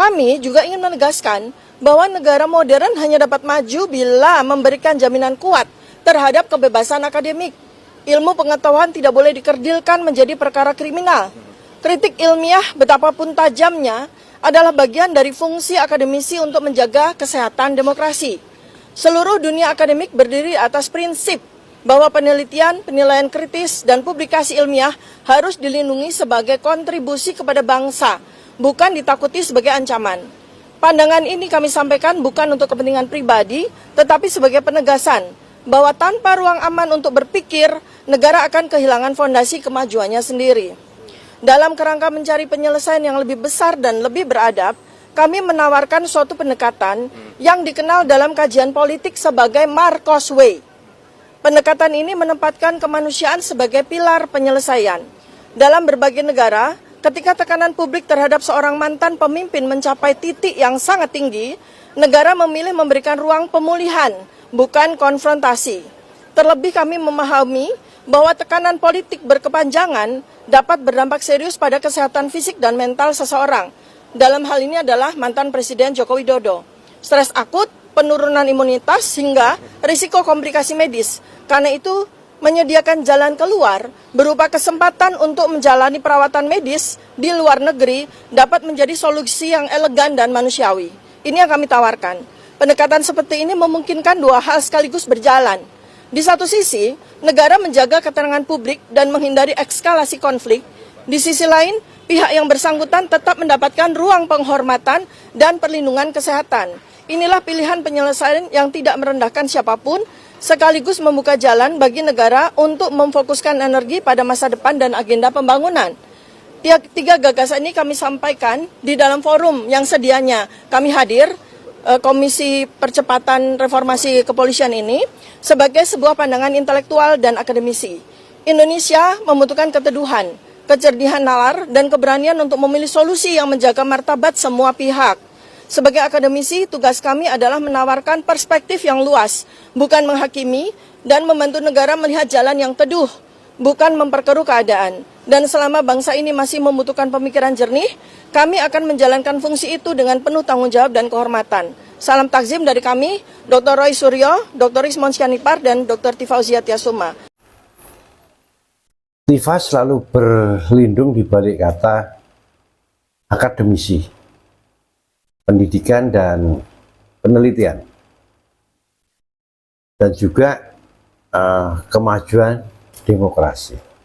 Kami juga ingin menegaskan bahwa negara modern hanya dapat maju bila memberikan jaminan kuat terhadap kebebasan akademik. Ilmu pengetahuan tidak boleh dikerdilkan menjadi perkara kriminal. Kritik ilmiah betapapun tajamnya adalah bagian dari fungsi akademisi untuk menjaga kesehatan demokrasi. Seluruh dunia akademik berdiri atas prinsip bahwa penelitian, penilaian kritis, dan publikasi ilmiah harus dilindungi sebagai kontribusi kepada bangsa, bukan ditakuti sebagai ancaman. Pandangan ini kami sampaikan bukan untuk kepentingan pribadi, tetapi sebagai penegasan bahwa tanpa ruang aman untuk berpikir, negara akan kehilangan fondasi kemajuannya sendiri. Dalam kerangka mencari penyelesaian yang lebih besar dan lebih beradab, kami menawarkan suatu pendekatan yang dikenal dalam kajian politik sebagai Marcos Way. Pendekatan ini menempatkan kemanusiaan sebagai pilar penyelesaian. Dalam berbagai negara, ketika tekanan publik terhadap seorang mantan pemimpin mencapai titik yang sangat tinggi, negara memilih memberikan ruang pemulihan, bukan konfrontasi. Terlebih kami memahami bahwa tekanan politik berkepanjangan dapat berdampak serius pada kesehatan fisik dan mental seseorang. Dalam hal ini adalah mantan Presiden Joko Widodo. Stres akut, penurunan imunitas, hingga risiko komplikasi medis. Karena itu, menyediakan jalan keluar berupa kesempatan untuk menjalani perawatan medis di luar negeri dapat menjadi solusi yang elegan dan manusiawi. Ini yang kami tawarkan. Pendekatan seperti ini memungkinkan dua hal sekaligus berjalan. Di satu sisi, negara menjaga keterangan publik dan menghindari eskalasi konflik. Di sisi lain, pihak yang bersangkutan tetap mendapatkan ruang penghormatan dan perlindungan kesehatan. Inilah pilihan penyelesaian yang tidak merendahkan siapapun, sekaligus membuka jalan bagi negara untuk memfokuskan energi pada masa depan dan agenda pembangunan. Tiga gagasan ini kami sampaikan di dalam forum yang sedianya kami hadir, Komisi Percepatan Reformasi Kepolisian ini, sebagai sebuah pandangan intelektual dan akademisi. Indonesia membutuhkan keteduhan, kecerdihan nalar, dan keberanian untuk memilih solusi yang menjaga martabat semua pihak. Sebagai akademisi, tugas kami adalah menawarkan perspektif yang luas, bukan menghakimi, dan membantu negara melihat jalan yang teduh, bukan memperkeruh keadaan. Dan selama bangsa ini masih membutuhkan pemikiran jernih, kami akan menjalankan fungsi itu dengan penuh tanggung jawab dan kehormatan. Salam takzim dari kami, Dr. Roy Suryo, Dr. Ismon Skanipar, dan Dr. Tifauzia Tiasuma. Tifa selalu berlindung di balik kata akademisi, pendidikan dan penelitian, dan juga kemajuan demokrasi.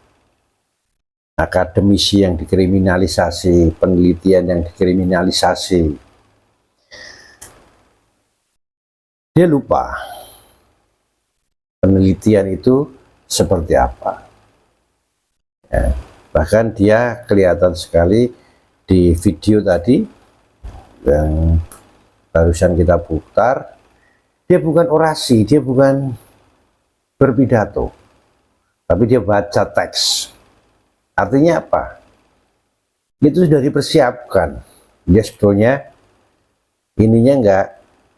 Akademisi yang dikriminalisasi, penelitian yang dikriminalisasi, dia lupa penelitian itu seperti apa. Ya, bahkan dia kelihatan sekali di video tadi yang barusan kita putar, dia bukan orasi, dia bukan berpidato, tapi dia baca teks. Artinya apa? Itu sudah dipersiapkan. Dia sebetulnya ininya nggak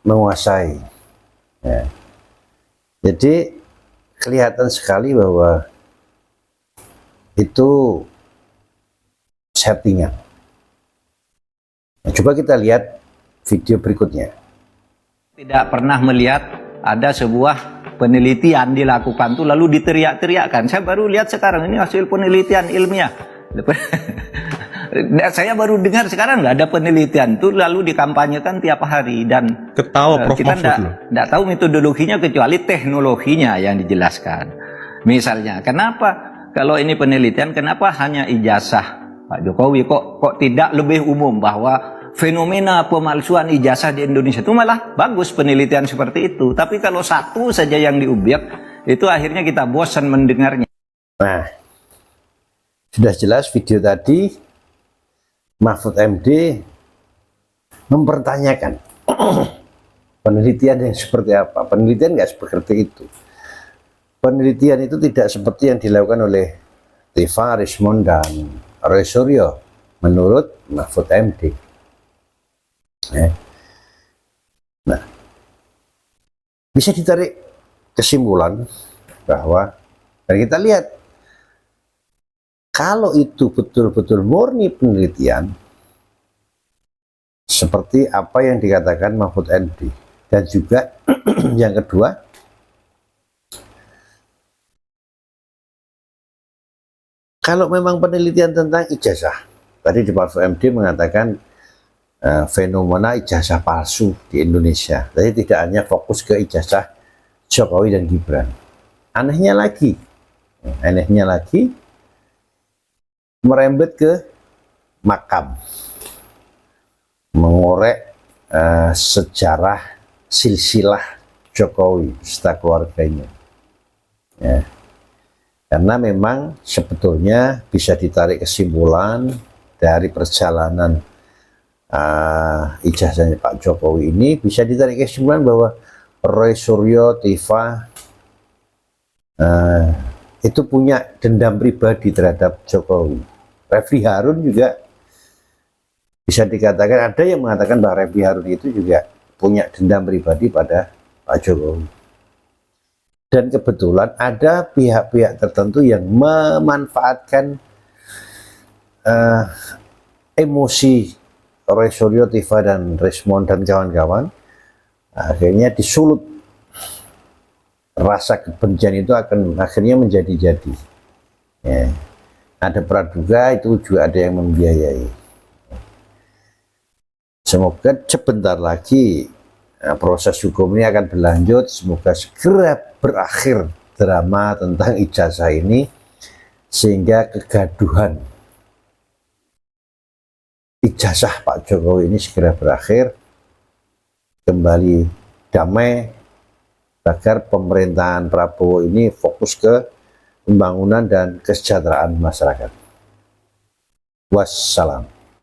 menguasai. Ya. Jadi kelihatan sekali bahwa itu settingan. Nah, coba kita lihat video berikutnya. Tidak pernah melihat ada sebuah penelitian dilakukan tuh lalu diteriak-teriakkan. Saya baru lihat sekarang ini hasil penelitian ilmiah. Saya baru dengar sekarang nggak ada penelitian tuh lalu dikampanyekan tiap hari dan ketawa Prof. kita nggak tahu metodologinya kecuali teknologinya yang dijelaskan. Misalnya, kenapa kalau ini penelitian, kenapa hanya ijazah Pak Jokowi kok tidak lebih umum bahwa fenomena pemalsuan ijazah di Indonesia itu malah bagus penelitian seperti itu. Tapi kalau satu saja yang diubiak, itu akhirnya kita bosan mendengarnya. Nah, sudah jelas video tadi, Mahfud MD mempertanyakan penelitian yang seperti apa. Penelitian nggak seperti itu. Penelitian itu tidak seperti yang dilakukan oleh Tifa, Rismon, dan Roy Suryo menurut Mahfud MD. Nah, bisa ditarik kesimpulan bahwa, dan kita lihat kalau itu betul-betul murni penelitian, seperti apa yang dikatakan Mahfud MD. Dan juga yang kedua, kalau memang penelitian tentang ijazah, tadi di Mahfud MD mengatakan fenomena ijazah palsu di Indonesia, jadi tidak hanya fokus ke ijazah Jokowi dan Gibran. Anehnya lagi merembet ke makam, mengorek sejarah silsilah Jokowi serta keluarganya, ya. Karena memang sebetulnya bisa ditarik kesimpulan dari perjalanan ijazahnya Pak Jokowi ini, bisa ditarik kesimpulan bahwa Roy Suryo, Tiva itu punya dendam pribadi terhadap Jokowi. Refli Harun juga bisa dikatakan, ada yang mengatakan bahwa Refli Harun itu juga punya dendam pribadi pada Pak Jokowi. Dan kebetulan ada pihak-pihak tertentu yang memanfaatkan emosi Roy Suryo, Tiva, dan Rismond dan kawan-kawan. Akhirnya disulut, rasa kebencian itu akan akhirnya menjadi-jadi, ya. Ada praduga, itu juga ada yang membiayai. Semoga sebentar lagi proses hukum ini akan berlanjut. Semoga segera berakhir drama tentang ijazah ini, sehingga kegaduhan ijazah Pak Jokowi ini segera berakhir, kembali damai, agar pemerintahan Prabowo ini fokus ke pembangunan dan kesejahteraan masyarakat. Wassalam.